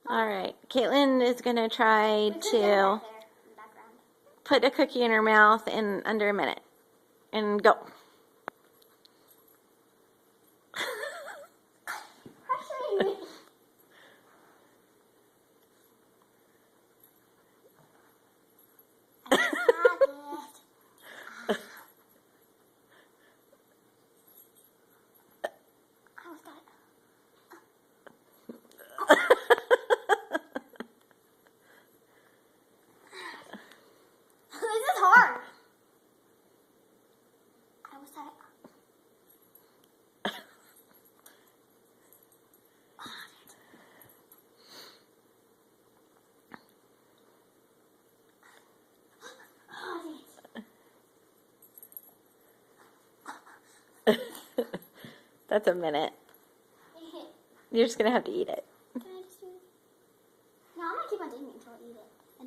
All right. Caitlin is going to try to put a cookie in her mouth in under a minute. And go. This is hard. I almost got it. That's a minute. You're just going to have to eat it. Can I just do it? No, I'm going to keep on digging until I eat it.